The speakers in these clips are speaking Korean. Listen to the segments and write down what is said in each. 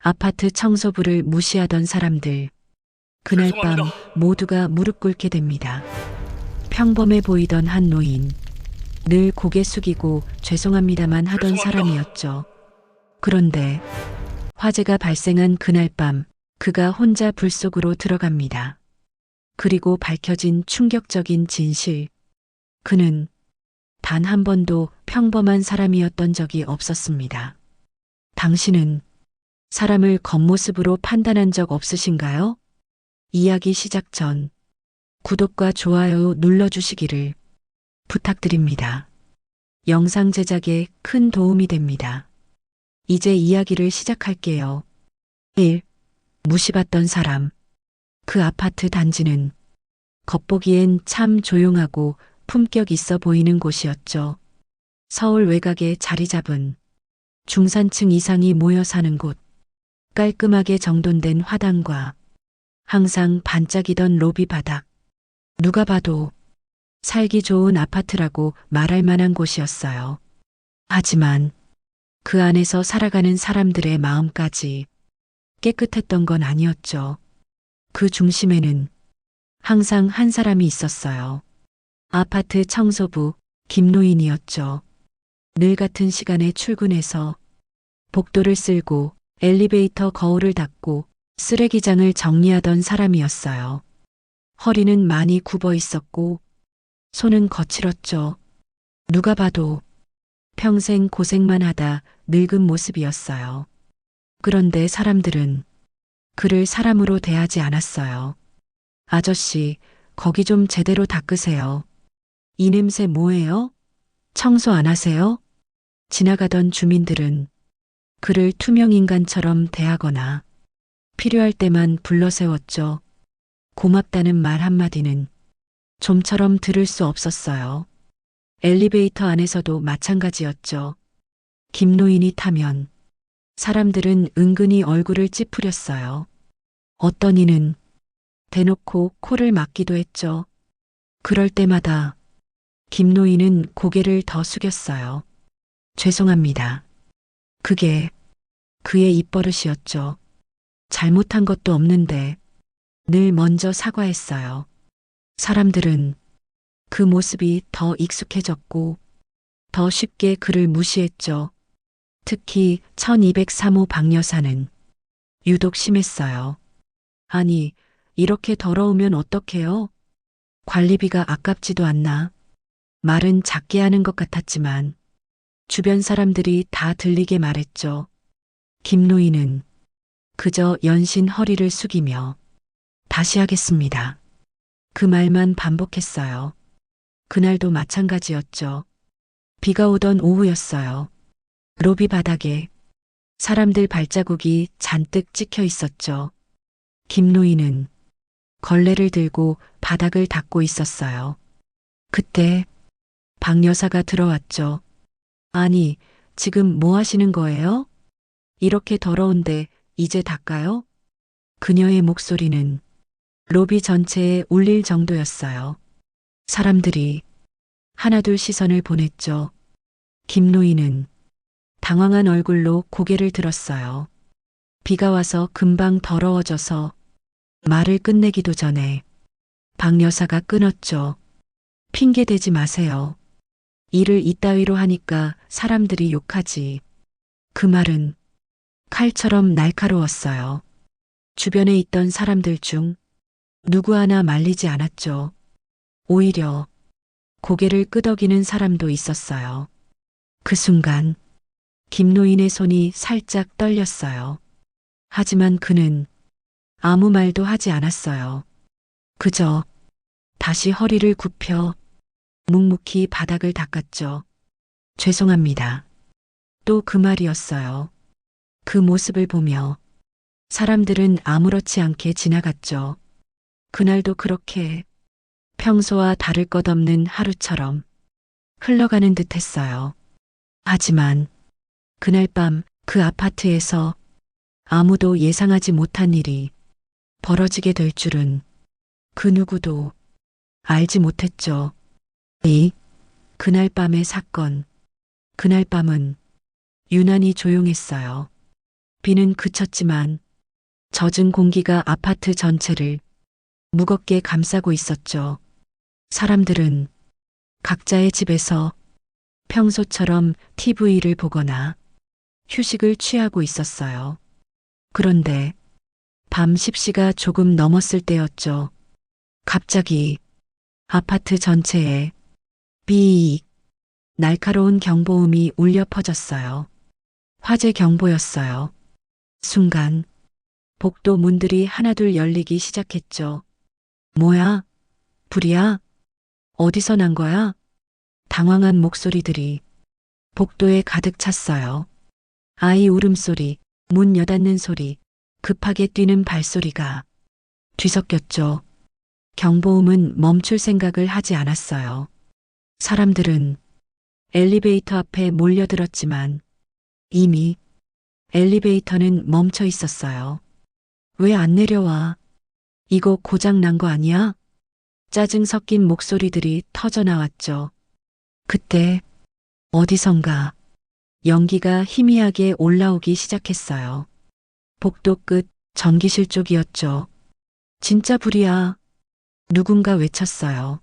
아파트 청소부를 무시하던 사람들. 그날 밤 죄송합니다. 모두가 무릎 꿇게 됩니다. 평범해 보이던 한 노인. 늘 고개 숙이고 죄송합니다만 하던 죄송합니다. 사람이었죠. 그런데 화재가 발생한 그날 밤 그가 혼자 불 속으로 들어갑니다. 그리고 밝혀진 충격적인 진실. 그는 단 한 번도 평범한 사람이었던 적이 없었습니다. 당신은 사람을 겉모습으로 판단한 적 없으신가요? 이야기 시작 전 구독과 좋아요 눌러주시기를 부탁드립니다. 영상 제작에 큰 도움이 됩니다. 이제 이야기를 시작할게요. 1. 무시받던 사람. 그 아파트 단지는 겉보기엔 참 조용하고 품격 있어 보이는 곳이었죠. 서울 외곽에 자리 잡은 중산층 이상이 모여 사는 곳. 깔끔하게 정돈된 화단과 항상 반짝이던 로비 바닥. 누가 봐도 살기 좋은 아파트라고 말할 만한 곳이었어요. 하지만 그 안에서 살아가는 사람들의 마음까지 깨끗했던 건 아니었죠. 그 중심에는 항상 한 사람이 있었어요. 아파트 청소부 김노인이었죠. 늘 같은 시간에 출근해서 복도를 쓸고 엘리베이터 거울을 닦고 쓰레기장을 정리하던 사람이었어요. 허리는 많이 굽어 있었고 손은 거칠었죠. 누가 봐도 평생 고생만 하다 늙은 모습이었어요. 그런데 사람들은 그를 사람으로 대하지 않았어요. 아저씨, 거기 좀 제대로 닦으세요. 이 냄새 뭐예요? 청소 안 하세요? 지나가던 주민들은 그를 투명인간처럼 대하거나 필요할 때만 불러 세웠죠. 고맙다는 말 한마디는 좀처럼 들을 수 없었어요. 엘리베이터 안에서도 마찬가지였죠. 김노인이 타면 사람들은 은근히 얼굴을 찌푸렸어요. 어떤 이는 대놓고 코를 막기도 했죠. 그럴 때마다 김노인은 고개를 더 숙였어요. 죄송합니다. 그게 그의 입버릇이었죠. 잘못한 것도 없는데 늘 먼저 사과했어요. 사람들은 그 모습이 더 익숙해졌고 더 쉽게 그를 무시했죠. 특히 1203호 박 여사는 유독 심했어요. 아니, 이렇게 더러우면 어떡해요? 관리비가 아깝지도 않나. 말은 작게 하는 것 같았지만 주변 사람들이 다 들리게 말했죠. 김노인은 그저 연신 허리를 숙이며 다시 하겠습니다. 그 말만 반복했어요. 그날도 마찬가지였죠. 비가 오던 오후였어요. 로비 바닥에 사람들 발자국이 잔뜩 찍혀 있었죠. 김노인은 걸레를 들고 바닥을 닦고 있었어요. 그때 박 여사가 들어왔죠. 아니, 지금 뭐 하시는 거예요? 이렇게 더러운데 이제 닦아요? 그녀의 목소리는 로비 전체에 울릴 정도였어요. 사람들이 하나둘 시선을 보냈죠. 김노인은 당황한 얼굴로 고개를 들었어요. 비가 와서 금방 더러워져서 말을 끝내기도 전에 박 여사가 끊었죠. 핑계 대지 마세요. 일을 이따위로 하니까 사람들이 욕하지. 그 말은 칼처럼 날카로웠어요. 주변에 있던 사람들 중 누구 하나 말리지 않았죠. 오히려 고개를 끄덕이는 사람도 있었어요. 그 순간 김노인의 손이 살짝 떨렸어요. 하지만 그는 아무 말도 하지 않았어요. 그저 다시 허리를 굽혀 묵묵히 바닥을 닦았죠. 죄송합니다. 또 그 말이었어요. 그 모습을 보며 사람들은 아무렇지 않게 지나갔죠. 그날도 그렇게 평소와 다를 것 없는 하루처럼 흘러가는 듯 했어요. 하지만 그날 밤 그 아파트에서 아무도 예상하지 못한 일이 벌어지게 될 줄은 그 누구도 알지 못했죠. 그날 밤의 사건. 그날 밤은 유난히 조용했어요. 비는 그쳤지만 젖은 공기가 아파트 전체를 무겁게 감싸고 있었죠. 사람들은 각자의 집에서 평소처럼 TV를 보거나 휴식을 취하고 있었어요. 그런데 밤 10시가 조금 넘었을 때였죠. 갑자기 아파트 전체에 삐익 날카로운 경보음이 울려 퍼졌어요. 화재 경보였어요. 순간 복도 문들이 하나둘 열리기 시작했죠. 뭐야? 불이야? 어디서 난 거야? 당황한 목소리들이 복도에 가득 찼어요. 아이 울음소리, 문 여닫는 소리, 급하게 뛰는 발소리가 뒤섞였죠. 경보음은 멈출 생각을 하지 않았어요. 사람들은 엘리베이터 앞에 몰려들었지만 이미 엘리베이터는 멈춰 있었어요. 왜 안 내려와? 이거 고장 난 거 아니야? 짜증 섞인 목소리들이 터져 나왔죠. 그때 어디선가 연기가 희미하게 올라오기 시작했어요. 복도 끝 전기실 쪽이었죠. 진짜 불이야. 누군가 외쳤어요.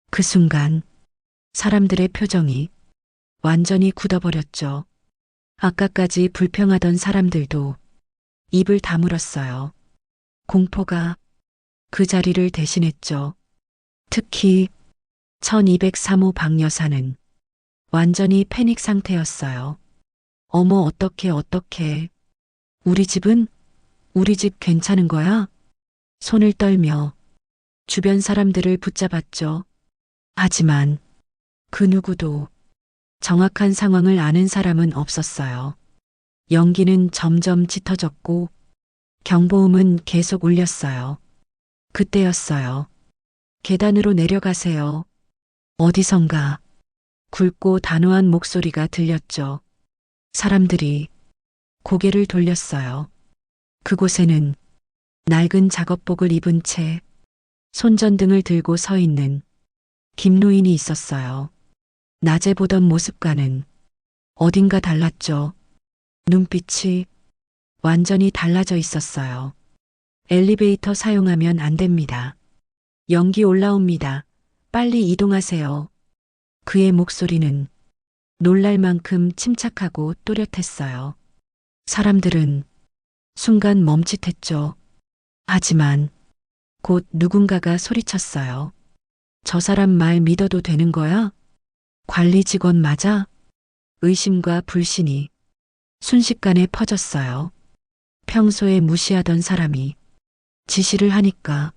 그 순간 사람들의 표정이 완전히 굳어버렸죠. 아까까지 불평하던 사람들도 입을 다물었어요. 공포가 그 자리를 대신했죠. 특히 1203호 박 여사는 완전히 패닉 상태였어요. 어머 어떡해. 우리 집은? 우리 집 괜찮은 거야? 손을 떨며 주변 사람들을 붙잡았죠. 하지만 그 누구도 정확한 상황을 아는 사람은 없었어요. 연기는 점점 짙어졌고 경보음은 계속 울렸어요. 그때였어요. 계단으로 내려가세요. 어디선가 굵고 단호한 목소리가 들렸죠. 사람들이 고개를 돌렸어요. 그곳에는 낡은 작업복을 입은 채 손전등을 들고 서 있는 김노인이 있었어요. 낮에 보던 모습과는 어딘가 달랐죠. 눈빛이 완전히 달라져 있었어요. 엘리베이터 사용하면 안 됩니다. 연기 올라옵니다. 빨리 이동하세요. 그의 목소리는 놀랄 만큼 침착하고 또렷했어요. 사람들은 순간 멈칫했죠. 하지만 곧 누군가가 소리쳤어요. 저 사람 말 믿어도 되는 거야? 관리 직원 맞아? 의심과 불신이 순식간에 퍼졌어요. 평소에 무시하던 사람이 지시를 하니까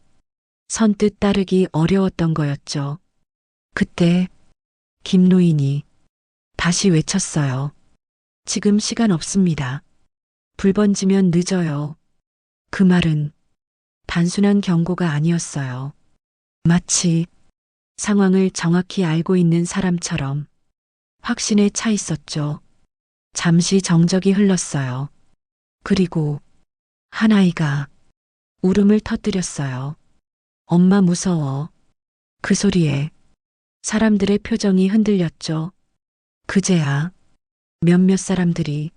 선뜻 따르기 어려웠던 거였죠. 그때 김노인이 다시 외쳤어요. 지금 시간 없습니다. 불 번지면 늦어요. 그 말은 단순한 경고가 아니었어요. 마치 상황을 정확히 알고 있는 사람처럼 확신에 차 있었죠. 잠시 정적이 흘렀어요. 그리고 한 아이가 울음을 터뜨렸어요. 엄마 무서워. 그 소리에 사람들의 표정이 흔들렸죠. 그제야 몇몇 사람들이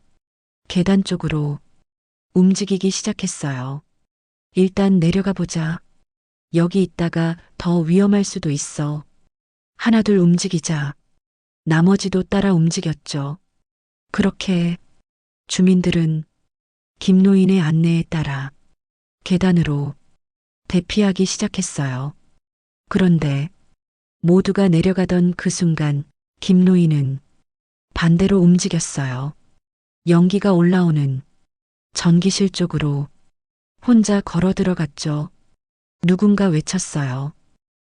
계단 쪽으로 움직이기 시작했어요. 일단 내려가 보자. 여기 있다가 더 위험할 수도 있어. 하나둘 움직이자. 나머지도 따라 움직였죠. 그렇게 주민들은 김노인의 안내에 따라 계단으로 대피하기 시작했어요. 그런데 모두가 내려가던 그 순간 김노인은 반대로 움직였어요. 연기가 올라오는 전기실 쪽으로 혼자 걸어 들어갔죠. 누군가 외쳤어요.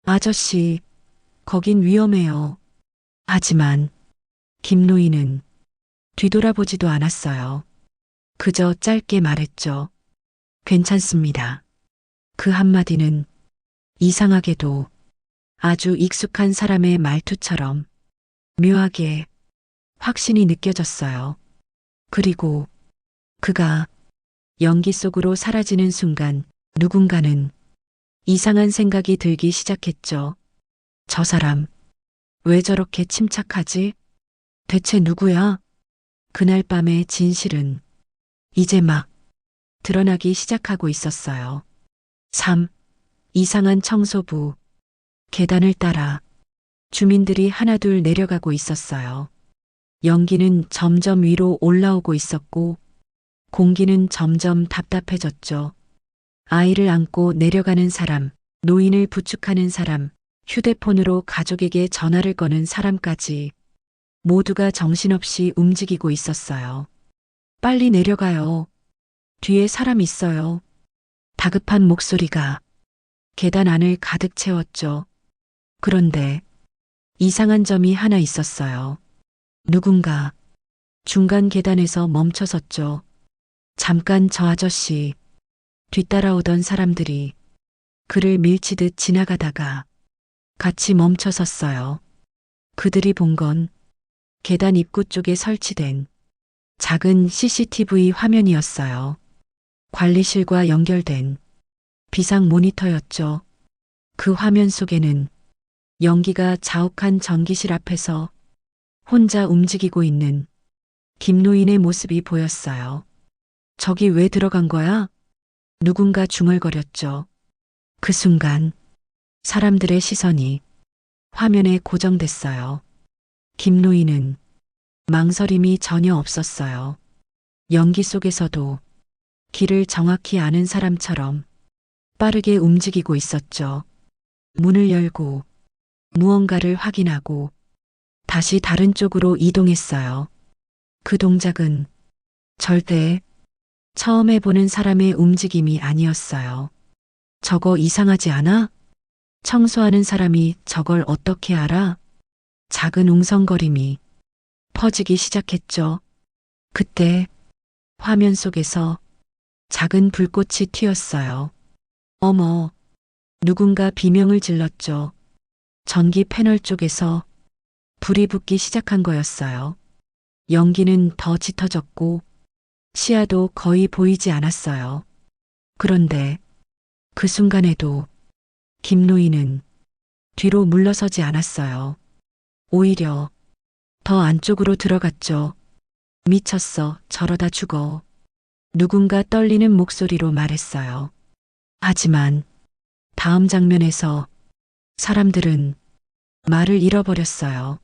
아저씨, 거긴 위험해요. 하지만 김노인은 뒤돌아보지도 않았어요. 그저 짧게 말했죠. 괜찮습니다. 그 한마디는 이상하게도 아주 익숙한 사람의 말투처럼 묘하게 확신이 느껴졌어요. 그리고 그가 연기 속으로 사라지는 순간 누군가는 이상한 생각이 들기 시작했죠. 저 사람, 왜 저렇게 침착하지? 대체 누구야? 그날 밤의 진실은 이제 막 드러나기 시작하고 있었어요. 3. 이상한 청소부. 계단을 따라 주민들이 하나둘 내려가고 있었어요. 연기는 점점 위로 올라오고 있었고 공기는 점점 답답해졌죠. 아이를 안고 내려가는 사람, 노인을 부축하는 사람, 휴대폰으로 가족에게 전화를 거는 사람까지 모두가 정신없이 움직이고 있었어요. 빨리 내려가요. 뒤에 사람 있어요. 다급한 목소리가 계단 안을 가득 채웠죠. 그런데 이상한 점이 하나 있었어요. 누군가 중간 계단에서 멈춰섰죠. 잠깐 저 아저씨, 뒤따라오던 사람들이 그를 밀치듯 지나가다가 같이 멈춰섰어요. 그들이 본 건 계단 입구 쪽에 설치된 작은 CCTV 화면이었어요. 관리실과 연결된 비상 모니터였죠. 그 화면 속에는 연기가 자욱한 전기실 앞에서 혼자 움직이고 있는 김노인의 모습이 보였어요. 저기 왜 들어간 거야? 누군가 중얼거렸죠. 그 순간 사람들의 시선이 화면에 고정됐어요. 김노인은 망설임이 전혀 없었어요. 연기 속에서도 길을 정확히 아는 사람처럼 빠르게 움직이고 있었죠. 문을 열고 무언가를 확인하고 다시 다른 쪽으로 이동했어요. 그 동작은 절대 처음 해보는 사람의 움직임이 아니었어요. 저거 이상하지 않아? 청소하는 사람이 저걸 어떻게 알아? 작은 웅성거림이 퍼지기 시작했죠. 그때 화면 속에서 작은 불꽃이 튀었어요. 어머, 누군가 비명을 질렀죠. 전기 패널 쪽에서 불이 붙기 시작한 거였어요. 연기는 더 짙어졌고 시야도 거의 보이지 않았어요. 그런데 그 순간에도 김노인은 뒤로 물러서지 않았어요. 오히려 더 안쪽으로 들어갔죠. 미쳤어, 저러다 죽어. 누군가 떨리는 목소리로 말했어요. 하지만 다음 장면에서 사람들은 말을 잃어버렸어요.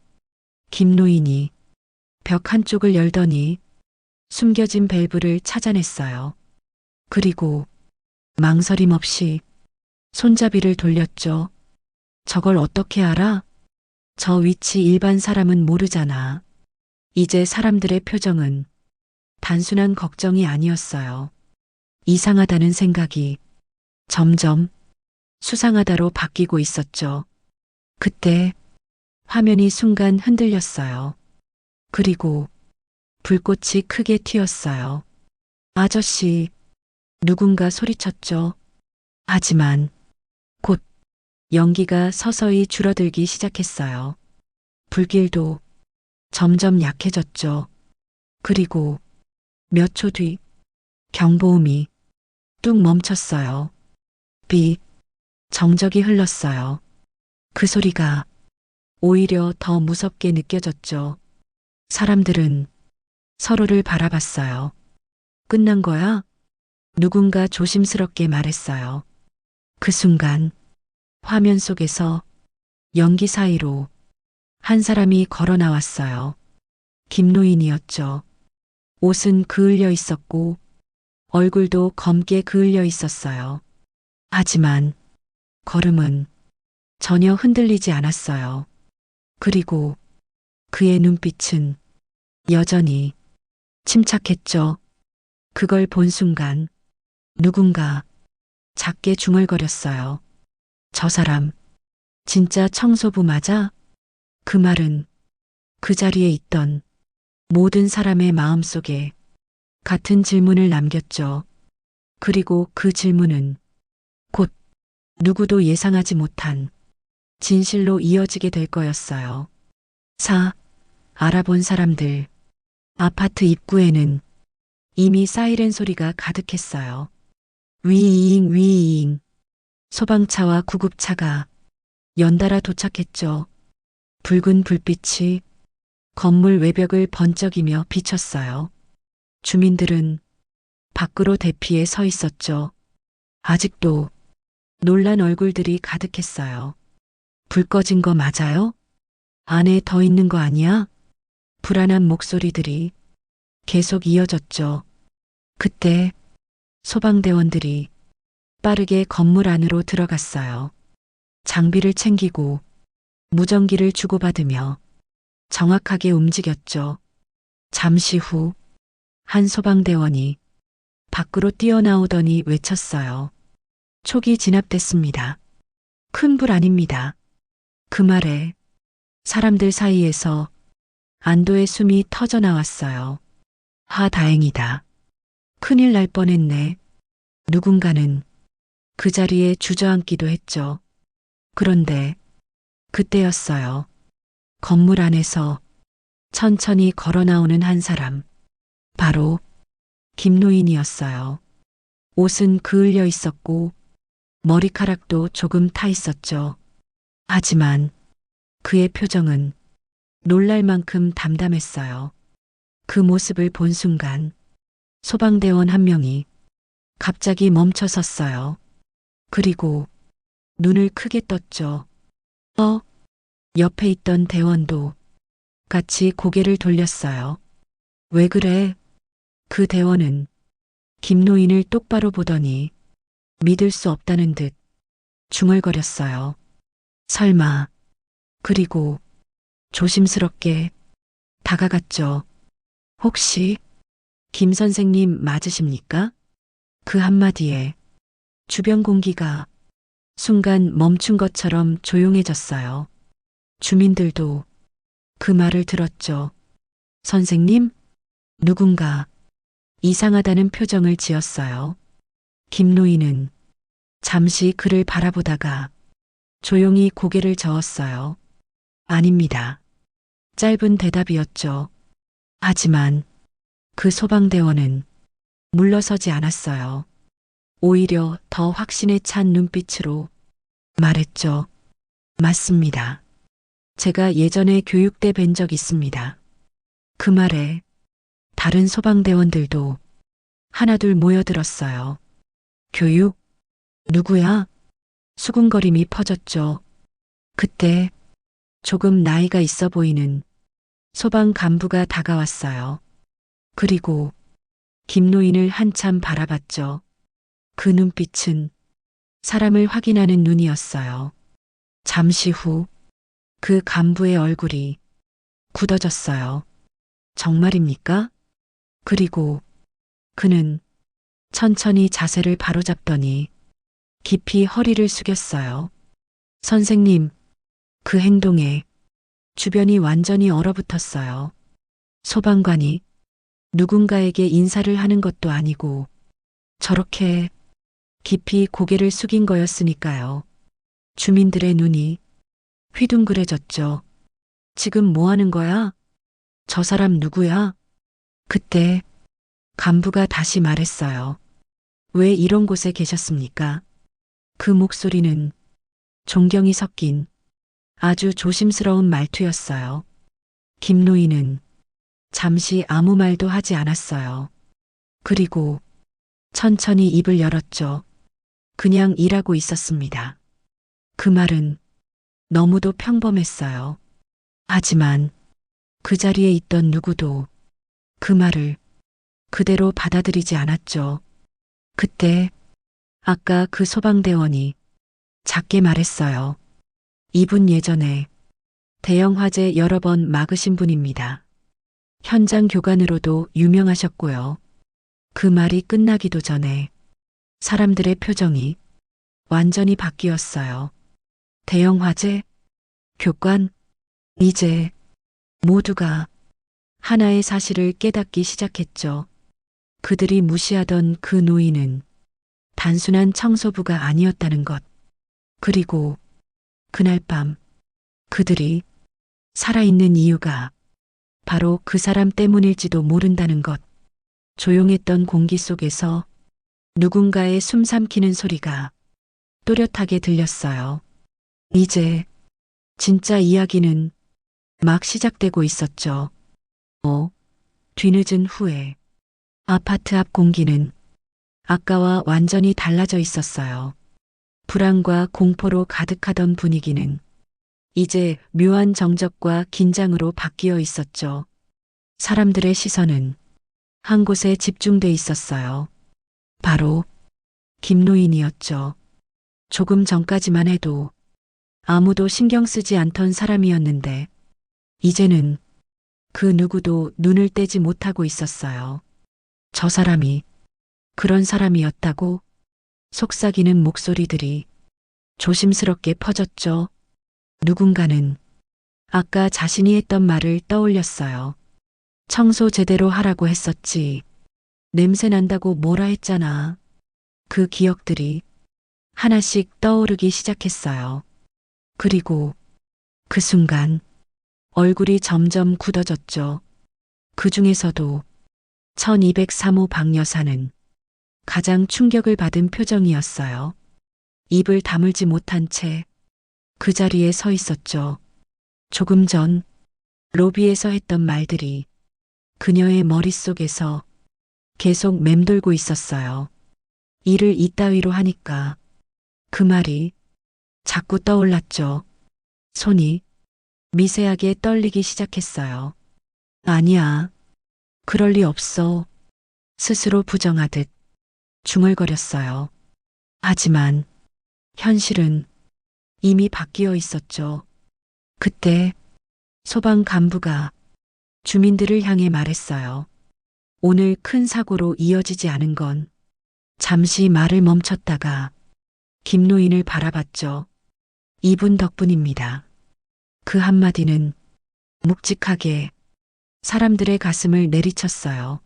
김노인이 벽 한쪽을 열더니 숨겨진 밸브를 찾아냈어요. 그리고 망설임 없이 손잡이를 돌렸죠. 저걸 어떻게 알아? 저 위치 일반 사람은 모르잖아. 이제 사람들의 표정은 단순한 걱정이 아니었어요. 이상하다는 생각이 점점 수상하다로 바뀌고 있었죠. 그때 화면이 순간 흔들렸어요. 그리고 불꽃이 크게 튀었어요. 아저씨, 누군가 소리쳤죠. 하지만 곧 연기가 서서히 줄어들기 시작했어요. 불길도 점점 약해졌죠. 그리고 몇 초 뒤 경보음이 뚝 멈췄어요. 빛, 정적이 흘렀어요. 그 소리가 오히려 더 무섭게 느껴졌죠. 사람들은 서로를 바라봤어요. 끝난 거야? 누군가 조심스럽게 말했어요. 그 순간 화면 속에서 연기 사이로 한 사람이 걸어 나왔어요. 김노인이었죠. 옷은 그을려 있었고 얼굴도 검게 그을려 있었어요. 하지만 걸음은 전혀 흔들리지 않았어요. 그리고 그의 눈빛은 여전히 침착했죠. 그걸 본 순간 누군가 작게 중얼거렸어요. 저 사람 진짜 청소부 맞아? 그 말은 그 자리에 있던 모든 사람의 마음속에 같은 질문을 남겼죠. 그리고 그 질문은 곧 누구도 예상하지 못한 진실로 이어지게 될 거였어요. 4. 알아본 사람들. 아파트 입구에는 이미 사이렌 소리가 가득했어요. 위잉 위잉. 소방차와 구급차가 연달아 도착했죠. 붉은 불빛이 건물 외벽을 번쩍이며 비쳤어요. 주민들은 밖으로 대피해 서 있었죠. 아직도 놀란 얼굴들이 가득했어요. 불 꺼진 거 맞아요? 안에 더 있는 거 아니야? 불안한 목소리들이 계속 이어졌죠. 그때 소방대원들이 빠르게 건물 안으로 들어갔어요. 장비를 챙기고 무전기를 주고받으며 정확하게 움직였죠. 잠시 후 한 소방대원이 밖으로 뛰어나오더니 외쳤어요. 촉이 진압됐습니다. 큰 불 아닙니다. 그 말에 사람들 사이에서 안도의 숨이 터져 나왔어요. 다행이다. 큰일 날 뻔했네. 누군가는 그 자리에 주저앉기도 했죠. 그런데 그때였어요. 건물 안에서 천천히 걸어 나오는 한 사람. 바로 김노인이었어요. 옷은 그을려 있었고 머리카락도 조금 타 있었죠. 하지만 그의 표정은 놀랄 만큼 담담했어요. 그 모습을 본 순간 소방대원 한 명이 갑자기 멈춰 섰어요. 그리고 눈을 크게 떴죠. 옆에 있던 대원도 같이 고개를 돌렸어요. 왜 그래? 그 대원은 김노인을 똑바로 보더니 믿을 수 없다는 듯 중얼거렸어요. 설마. 그리고 조심스럽게 다가갔죠. 혹시 김 선생님 맞으십니까? 그 한마디에 주변 공기가 순간 멈춘 것처럼 조용해졌어요. 주민들도 그 말을 들었죠. 선생님? 누군가 이상하다는 표정을 지었어요. 김노인은 잠시 그를 바라보다가 조용히 고개를 저었어요. 아닙니다. 짧은 대답이었죠. 하지만 그 소방대원은 물러서지 않았어요. 오히려 더 확신에 찬 눈빛으로 말했죠. 맞습니다. 제가 예전에 교육대 뵌 적 있습니다. 그 말에 다른 소방대원들도 하나둘 모여들었어요. 교육? 누구야? 수군거림이 퍼졌죠. 그때 조금 나이가 있어 보이는 소방 간부가 다가왔어요. 그리고 김노인을 한참 바라봤죠. 그 눈빛은 사람을 확인하는 눈이었어요. 잠시 후 그 간부의 얼굴이 굳어졌어요. 정말입니까? 그리고 그는 천천히 자세를 바로잡더니 깊이 허리를 숙였어요. 선생님, 그 행동에 주변이 완전히 얼어붙었어요. 소방관이 누군가에게 인사를 하는 것도 아니고 저렇게 깊이 고개를 숙인 거였으니까요. 주민들의 눈이 휘둥그레졌죠. 지금 뭐 하는 거야? 저 사람 누구야? 그때 간부가 다시 말했어요. 왜 이런 곳에 계셨습니까? 그 목소리는 존경이 섞인 아주 조심스러운 말투였어요. 김노인은 잠시 아무 말도 하지 않았어요. 그리고 천천히 입을 열었죠. 그냥 일하고 있었습니다. 그 말은 너무도 평범했어요. 하지만 그 자리에 있던 누구도 그 말을 그대로 받아들이지 않았죠. 그때 아까 그 소방대원이 작게 말했어요. 이분 예전에 대형 화재 여러 번 막으신 분입니다. 현장 교관으로도 유명하셨고요. 그 말이 끝나기도 전에 사람들의 표정이 완전히 바뀌었어요. 대형 화재, 교관, 이제 모두가 하나의 사실을 깨닫기 시작했죠. 그들이 무시하던 그 노인은 단순한 청소부가 아니었다는 것. 그리고 그날 밤 그들이 살아있는 이유가 바로 그 사람 때문일지도 모른다는 것. 조용했던 공기 속에서 누군가의 숨 삼키는 소리가 또렷하게 들렸어요. 이제 진짜 이야기는 막 시작되고 있었죠. 뒤늦은 후에 아파트 앞 공기는 아까와 완전히 달라져 있었어요. 불안과 공포로 가득하던 분위기는 이제 묘한 정적과 긴장으로 바뀌어 있었죠. 사람들의 시선은 한 곳에 집중돼 있었어요. 바로 김노인이었죠. 조금 전까지만 해도 아무도 신경 쓰지 않던 사람이었는데 이제는 그 누구도 눈을 떼지 못하고 있었어요. 저 사람이 그런 사람이었다고 속삭이는 목소리들이 조심스럽게 퍼졌죠. 누군가는 아까 자신이 했던 말을 떠올렸어요. 청소 제대로 하라고 했었지. 냄새 난다고 뭐라 했잖아. 그 기억들이 하나씩 떠오르기 시작했어요. 그리고 그 순간 얼굴이 점점 굳어졌죠. 그 중에서도 1203호 박 여사는 가장 충격을 받은 표정이었어요. 입을 다물지 못한 채 그 자리에 서 있었죠. 조금 전 로비에서 했던 말들이 그녀의 머릿속에서 계속 맴돌고 있었어요. 일을 이따위로 하니까 그 말이 자꾸 떠올랐죠. 손이 미세하게 떨리기 시작했어요. 아니야. 그럴 리 없어. 스스로 부정하듯 중얼거렸어요. 하지만 현실은 이미 바뀌어 있었죠. 그때 소방 간부가 주민들을 향해 말했어요. 오늘 큰 사고로 이어지지 않은 건 잠시 말을 멈췄다가 김노인을 바라봤죠. 이분 덕분입니다. 그 한마디는 묵직하게 사람들의 가슴을 내리쳤어요.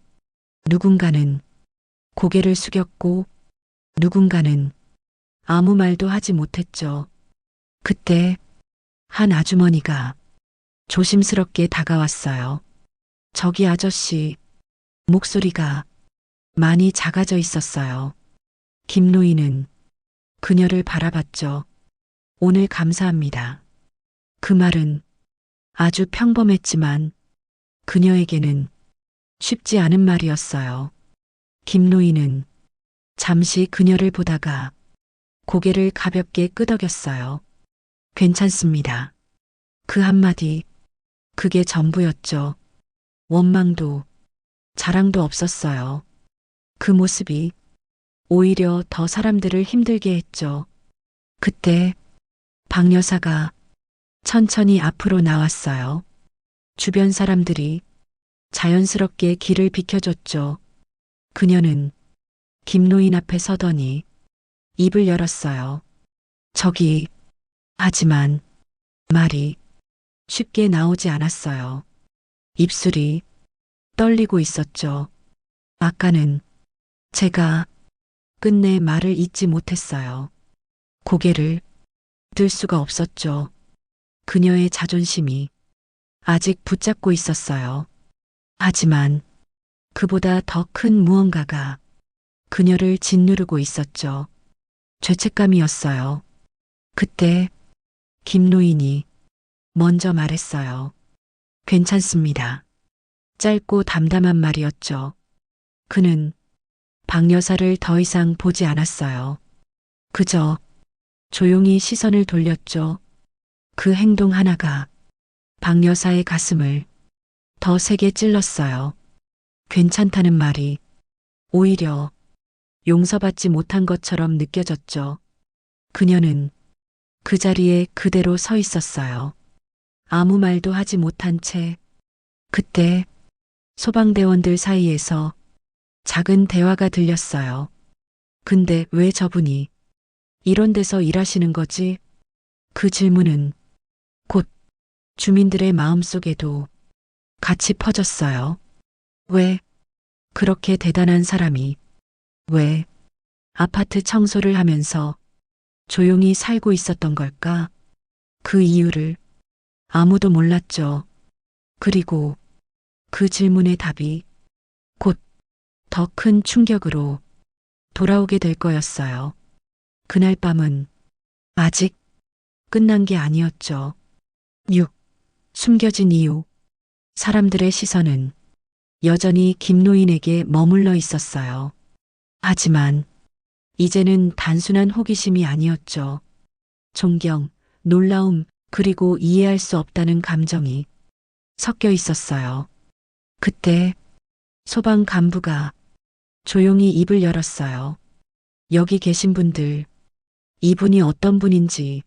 누군가는 고개를 숙였고 누군가는 아무 말도 하지 못했죠. 그때 한 아주머니가 조심스럽게 다가왔어요. 저기 아저씨, 목소리가 많이 작아져 있었어요. 김노인은 그녀를 바라봤죠. 오늘 감사합니다. 그 말은 아주 평범했지만 그녀에게는 쉽지 않은 말이었어요. 김노인은 잠시 그녀를 보다가 고개를 가볍게 끄덕였어요. 괜찮습니다. 그 한마디, 그게 전부였죠. 원망도 자랑도 없었어요. 그 모습이 오히려 더 사람들을 힘들게 했죠. 그때 박 여사가 천천히 앞으로 나왔어요. 주변 사람들이 자연스럽게 길을 비켜줬죠. 그녀는 김노인 앞에 서더니 입을 열었어요. 저기, 하지만 말이 쉽게 나오지 않았어요. 입술이 떨리고 있었죠. 아까는 제가 끝내 말을 잇지 못했어요. 고개를 들 수가 없었죠. 그녀의 자존심이 아직 붙잡고 있었어요. 하지만 그보다 더 큰 무언가가 그녀를 짓누르고 있었죠. 죄책감이었어요. 그때 김노인이 먼저 말했어요. 괜찮습니다. 짧고 담담한 말이었죠. 그는 박 여사를 더 이상 보지 않았어요. 그저 조용히 시선을 돌렸죠. 그 행동 하나가 박 여사의 가슴을 더 세게 찔렀어요. 괜찮다는 말이 오히려 용서받지 못한 것처럼 느껴졌죠. 그녀는 그 자리에 그대로 서 있었어요. 아무 말도 하지 못한 채. 그때 소방대원들 사이에서 작은 대화가 들렸어요. 근데 왜 저분이 이런 데서 일하시는 거지? 그 질문은 곧 주민들의 마음속에도 같이 퍼졌어요. 왜 그렇게 대단한 사람이 왜 아파트 청소를 하면서 조용히 살고 있었던 걸까? 그 이유를 아무도 몰랐죠. 그리고 그 질문의 답이 곧 더 큰 충격으로 돌아오게 될 거였어요. 그날 밤은 아직 끝난 게 아니었죠. 6. 숨겨진 이유. 사람들의 시선은 여전히 김노인에게 머물러 있었어요. 하지만 이제는 단순한 호기심이 아니었죠. 존경, 놀라움, 그리고 이해할 수 없다는 감정이 섞여 있었어요. 그때 소방 간부가 조용히 입을 열었어요. 여기 계신 분들, 이분이 어떤 분인지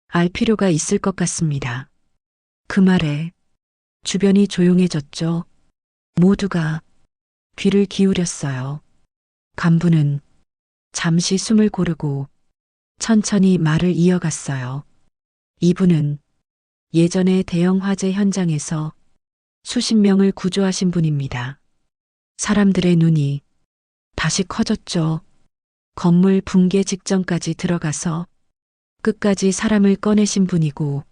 알 필요가 있을 것 같습니다. 그 말에 주변이 조용해졌죠. 모두가 귀를 기울였어요. 간부는 잠시 숨을 고르고 천천히 말을 이어갔어요. 이분은 예전에 대형 화재 현장에서 수십 명을 구조하신 분입니다. 사람들의 눈이 다시 커졌죠. 건물 붕괴 직전까지 들어가서 끝까지 사람을 꺼내신 분이고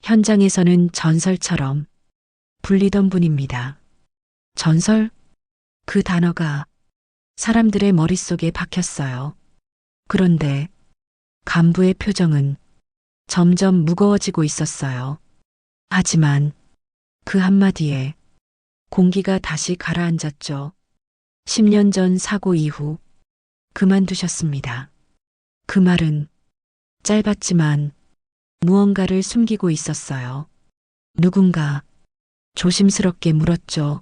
현장에서는 전설처럼 불리던 분입니다. 전설? 그 단어가 사람들의 머릿속에 박혔어요. 그런데 간부의 표정은 점점 무거워지고 있었어요. 하지만 그 한마디에 공기가 다시 가라앉았죠. 10년 전 사고 이후 그만두셨습니다. 그 말은 짧았지만 무언가를 숨기고 있었어요. 누군가 조심스럽게 물었죠.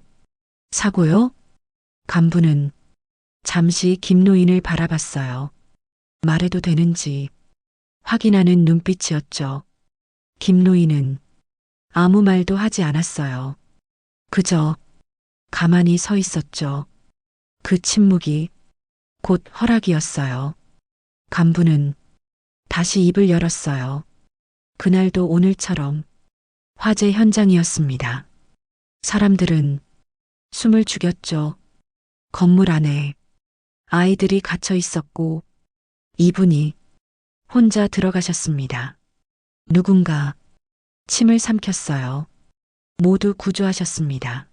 사고요? 간부는 잠시 김노인을 바라봤어요. 말해도 되는지 확인하는 눈빛이었죠. 김노인은 아무 말도 하지 않았어요. 그저 가만히 서 있었죠. 그 침묵이 곧 허락이었어요. 간부는 다시 입을 열었어요. 그날도 오늘처럼 화재 현장이었습니다. 사람들은 숨을 죽였죠. 건물 안에 아이들이 갇혀 있었고 이분이 혼자 들어가셨습니다. 누군가 침을 삼켰어요. 모두 구조하셨습니다.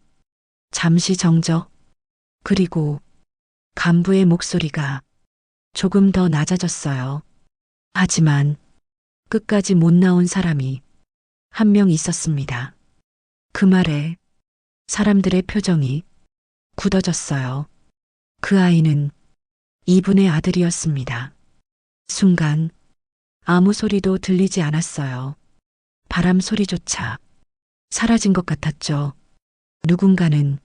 잠시 정적, 그리고 간부의 목소리가 조금 더 낮아졌어요. 하지만 끝까지 못 나온 사람이 한 명 있었습니다. 그 말에 사람들의 표정이 굳어졌어요. 그 아이는 이분의 아들이었습니다. 순간 아무 소리도 들리지 않았어요. 바람 소리조차 사라진 것 같았죠. 누군가는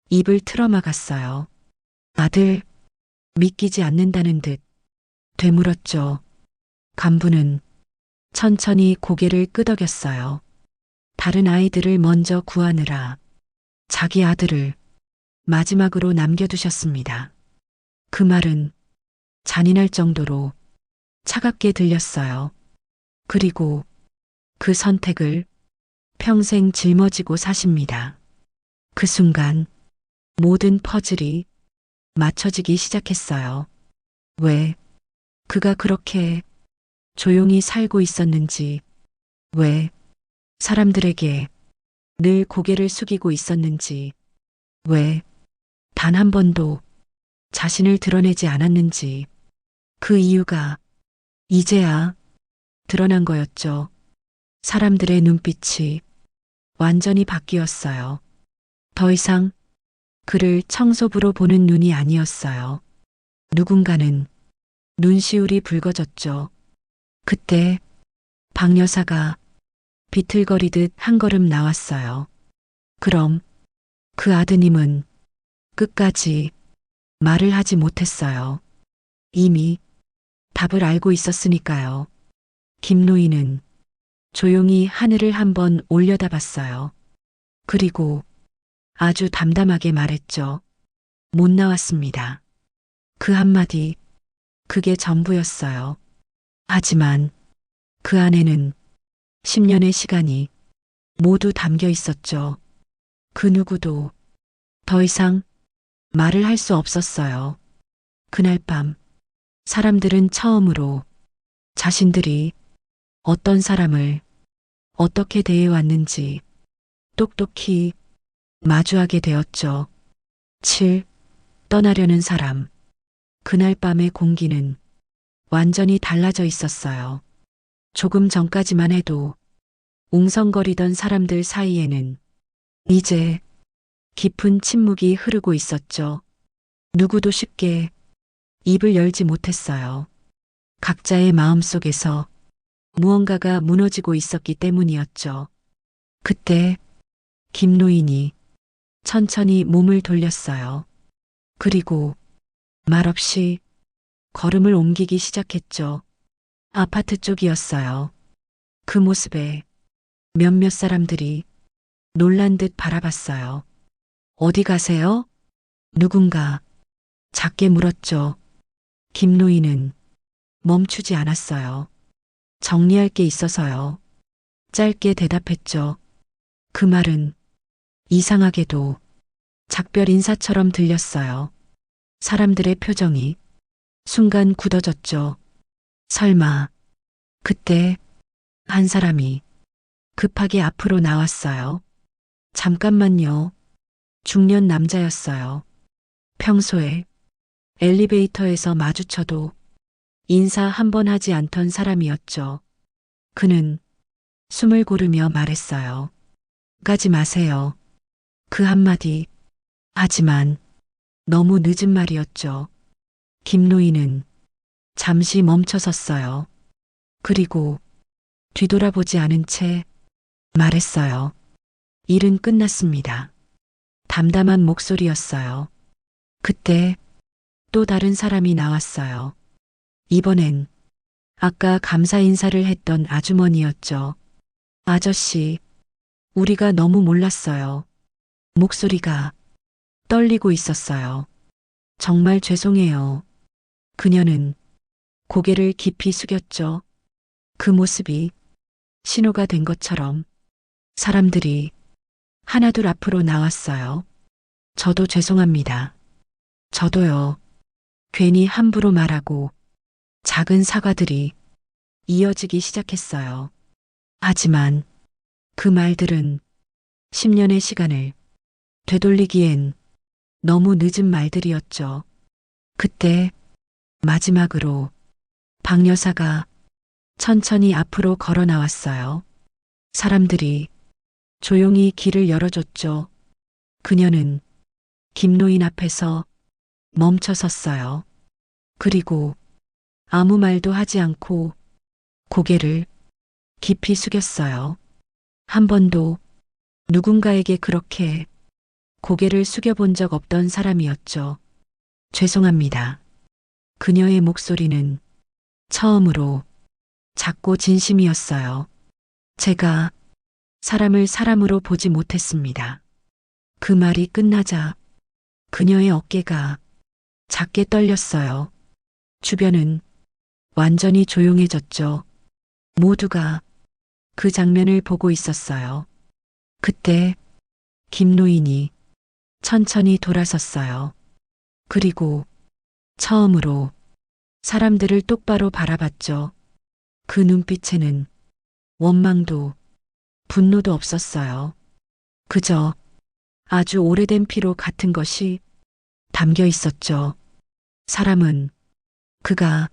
입을 틀어막았어요. 아들, 믿기지 않는다는 듯 되물었죠. 간부는 천천히 고개를 끄덕였어요. 다른 아이들을 먼저 구하느라 자기 아들을 마지막으로 남겨두셨습니다. 그 말은 잔인할 정도로 차갑게 들렸어요. 그리고 그 선택을 평생 짊어지고 사십니다. 그 순간 모든 퍼즐이 맞춰지기 시작했어요. 왜 그가 그렇게 조용히 살고 있었는지, 왜 사람들에게 늘 고개를 숙이고 있었는지, 왜 단 한 번도 자신을 드러내지 않았는지, 그 이유가 이제야 드러난 거였죠. 사람들의 눈빛이 완전히 바뀌었어요. 더 이상 그를 청소부로 보는 눈이 아니었어요. 누군가는 눈시울이 붉어졌죠. 그때 박 여사가 비틀거리듯 한 걸음 나왔어요. 그럼 그 아드님은 끝까지 말을 하지 못했어요. 이미 답을 알고 있었으니까요. 김노인은 조용히 하늘을 한번 올려다봤어요. 그리고 아주 담담하게 말했죠. 못 나왔습니다. 그 한마디, 그게 전부였어요. 하지만 그 안에는 10년의 시간이 모두 담겨 있었죠. 그 누구도 더 이상 말을 할 수 없었어요. 그날 밤 사람들은 처음으로 자신들이 어떤 사람을 어떻게 대해왔는지 똑똑히 마주하게 되었죠. 7. 떠나려는 사람. 그날 밤의 공기는 완전히 달라져 있었어요. 조금 전까지만 해도 웅성거리던 사람들 사이에는 이제 깊은 침묵이 흐르고 있었죠. 누구도 쉽게 입을 열지 못했어요. 각자의 마음속에서 무언가가 무너지고 있었기 때문이었죠. 그때 김노인이 천천히 몸을 돌렸어요. 그리고 말없이 걸음을 옮기기 시작했죠. 아파트 쪽이었어요. 그 모습에 몇몇 사람들이 놀란 듯 바라봤어요. 어디 가세요? 누군가 작게 물었죠. 김노인은 멈추지 않았어요. 정리할 게 있어서요. 짧게 대답했죠. 그 말은 이상하게도 작별 인사처럼 들렸어요. 사람들의 표정이 순간 굳어졌죠. 설마 그때 한 사람이 급하게 앞으로 나왔어요. 잠깐만요. 중년 남자였어요. 평소에 엘리베이터에서 마주쳐도 인사 한 번 하지 않던 사람이었죠. 그는 숨을 고르며 말했어요. 가지 마세요. 그 한마디. 하지만 너무 늦은 말이었죠. 김노인은 잠시 멈춰 섰어요. 그리고 뒤돌아보지 않은 채 말했어요. 일은 끝났습니다. 담담한 목소리였어요. 그때 또 다른 사람이 나왔어요. 이번엔 아까 감사 인사를 했던 아주머니였죠. 아저씨, 우리가 너무 몰랐어요. 목소리가 떨리고 있었어요. 정말 죄송해요. 그녀는 고개를 깊이 숙였죠. 그 모습이 신호가 된 것처럼 사람들이 하나둘 앞으로 나왔어요. 저도 죄송합니다. 저도요. 괜히 함부로 말하고 작은 사과들이 이어지기 시작했어요. 하지만 그 말들은 10년의 시간을 되돌리기엔 너무 늦은 말들이었죠. 그때 마지막으로 박 여사가 천천히 앞으로 걸어 나왔어요. 사람들이 조용히 길을 열어줬죠. 그녀는 김노인 앞에서 멈춰 섰어요. 그리고 아무 말도 하지 않고 고개를 깊이 숙였어요. 한 번도 누군가에게 그렇게 고개를 숙여본 적 없던 사람이었죠. 죄송합니다. 그녀의 목소리는 처음으로 작고 진심이었어요. 제가 사람을 사람으로 보지 못했습니다. 그 말이 끝나자 그녀의 어깨가 작게 떨렸어요. 주변은 완전히 조용해졌죠. 모두가 그 장면을 보고 있었어요. 그때 김노인이 천천히 돌아섰어요. 그리고 처음으로 사람들을 똑바로 바라봤죠. 그 눈빛에는 원망도 분노도 없었어요. 그저 아주 오래된 피로 같은 것이 담겨 있었죠. 사람은 그가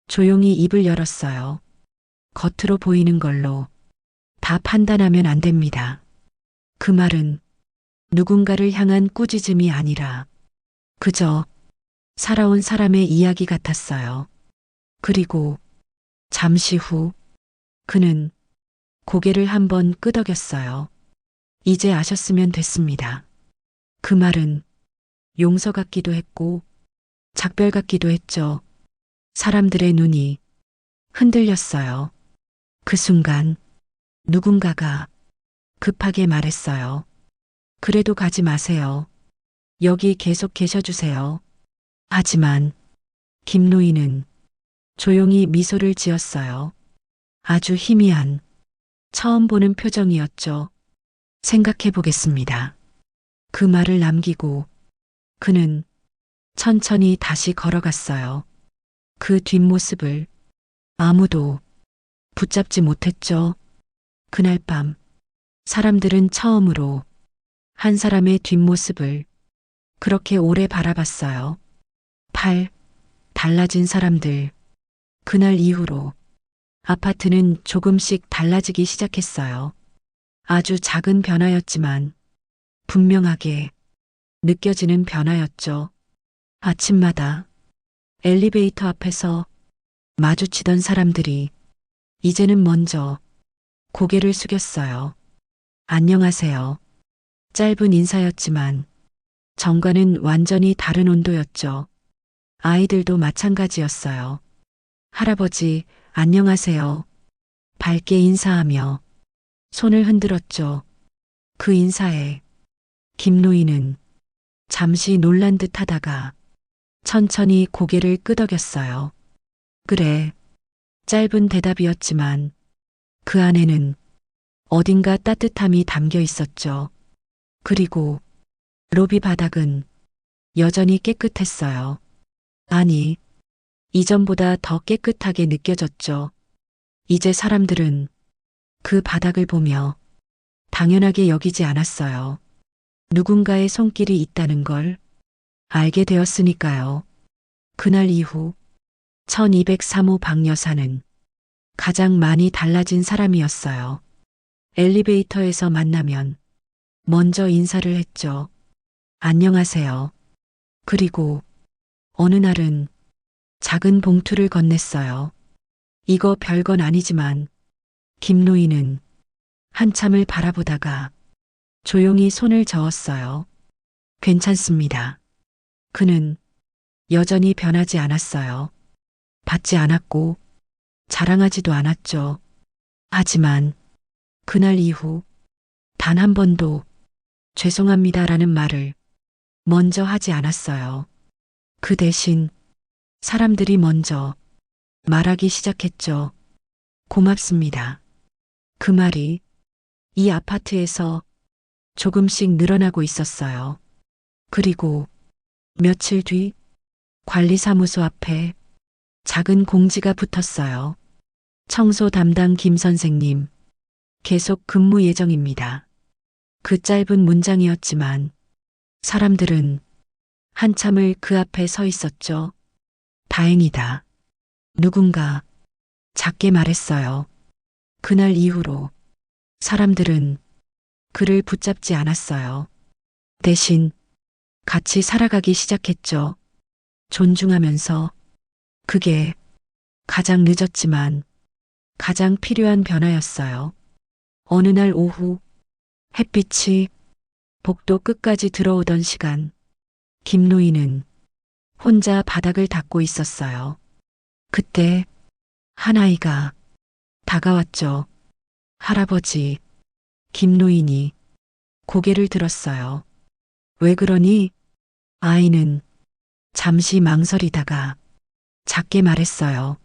조용히 입을 열었어요. 겉으로 보이는 걸로 다 판단하면 안 됩니다. 그 말은 누군가를 향한 꾸짖음이 아니라 그저 살아온 사람의 이야기 같았어요. 그리고 잠시 후 그는 고개를 한번 끄덕였어요. 이제 아셨으면 됐습니다. 그 말은 용서 같기도 했고 작별 같기도 했죠. 사람들의 눈이 흔들렸어요. 그 순간 누군가가 급하게 말했어요. 그래도 가지 마세요. 여기 계속 계셔주세요. 하지만 김노인은 조용히 미소를 지었어요. 아주 희미한 처음 보는 표정이었죠. 생각해 보겠습니다. 그 말을 남기고 그는 천천히 다시 걸어갔어요. 그 뒷모습을 아무도 붙잡지 못했죠. 그날 밤 사람들은 처음으로 한 사람의 뒷모습을 그렇게 오래 바라봤어요. 달라진 사람들. 그날 이후로 아파트는 조금씩 달라지기 시작했어요. 아주 작은 변화였지만 분명하게 느껴지는 변화였죠. 아침마다 엘리베이터 앞에서 마주치던 사람들이 이제는 먼저 고개를 숙였어요. 안녕하세요. 짧은 인사였지만 정과는 완전히 다른 온도였죠. 아이들도 마찬가지였어요. 할아버지, 안녕하세요. 밝게 인사하며 손을 흔들었죠. 그 인사에 김노인은 잠시 놀란 듯 하다가 천천히 고개를 끄덕였어요. 그래. 짧은 대답이었지만 그 안에는 어딘가 따뜻함이 담겨 있었죠. 그리고 로비 바닥은 여전히 깨끗했어요. 아니, 이전보다 더 깨끗하게 느껴졌죠. 이제 사람들은 그 바닥을 보며 당연하게 여기지 않았어요. 누군가의 손길이 있다는 걸 알게 되었으니까요. 그날 이후 1203호 박 여사는 가장 많이 달라진 사람이었어요. 엘리베이터에서 만나면 먼저 인사를 했죠. 안녕하세요. 그리고 어느 날은 작은 봉투를 건넸어요. 이거 별건 아니지만 김노인은 한참을 바라보다가 조용히 손을 저었어요. 괜찮습니다. 그는 여전히 변하지 않았어요. 받지 않았고 자랑하지도 않았죠. 하지만 그날 이후 단 한 번도 죄송합니다라는 말을 먼저 하지 않았어요. 그 대신 사람들이 먼저 말하기 시작했죠. 고맙습니다. 그 말이 이 아파트에서 조금씩 늘어나고 있었어요. 그리고 며칠 뒤 관리사무소 앞에 작은 공지가 붙었어요. 청소 담당 김 선생님, 계속 근무 예정입니다. 그 짧은 문장이었지만 사람들은 한참을 그 앞에 서 있었죠. 다행이다. 누군가 작게 말했어요. 그날 이후로 사람들은 그를 붙잡지 않았어요. 대신 같이 살아가기 시작했죠. 존중하면서. 그게 가장 늦었지만 가장 필요한 변화였어요. 어느 날 오후 햇빛이 복도 끝까지 들어오던 시간, 김노인은 혼자 바닥을 닦고 있었어요. 그때 한 아이가 다가왔죠. 할아버지, 김노인이 고개를 들었어요. 왜 그러니? 아이는 잠시 망설이다가 작게 말했어요.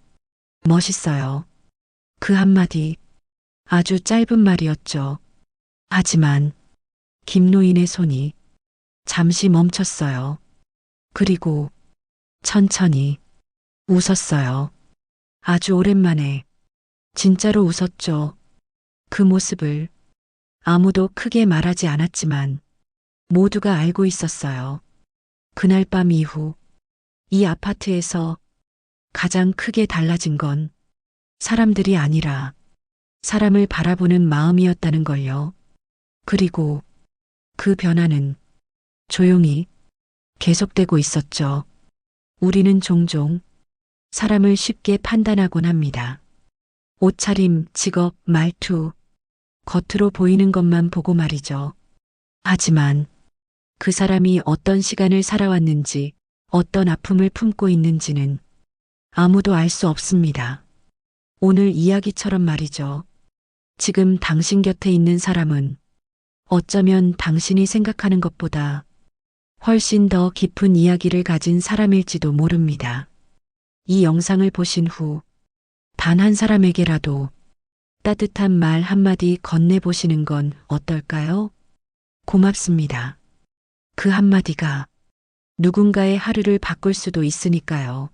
멋있어요. 그 한마디 아주 짧은 말이었죠. 하지만 김노인의 손이 잠시 멈췄어요. 그리고 천천히 웃었어요. 아주 오랜만에 진짜로 웃었죠. 그 모습을 아무도 크게 말하지 않았지만 모두가 알고 있었어요. 그날 밤 이후 이 아파트에서 가장 크게 달라진 건 사람들이 아니라 사람을 바라보는 마음이었다는 걸요. 그리고 그 변화는 조용히 계속되고 있었죠. 우리는 종종 사람을 쉽게 판단하곤 합니다. 옷차림, 직업, 말투, 겉으로 보이는 것만 보고 말이죠. 하지만 그 사람이 어떤 시간을 살아왔는지, 어떤 아픔을 품고 있는지는 아무도 알 수 없습니다. 오늘 이야기처럼 말이죠. 지금 당신 곁에 있는 사람은 어쩌면 당신이 생각하는 것보다 훨씬 더 깊은 이야기를 가진 사람일지도 모릅니다. 이 영상을 보신 후 단 한 사람에게라도 따뜻한 말 한마디 건네보시는 건 어떨까요? 고맙습니다. 그 한마디가 누군가의 하루를 바꿀 수도 있으니까요.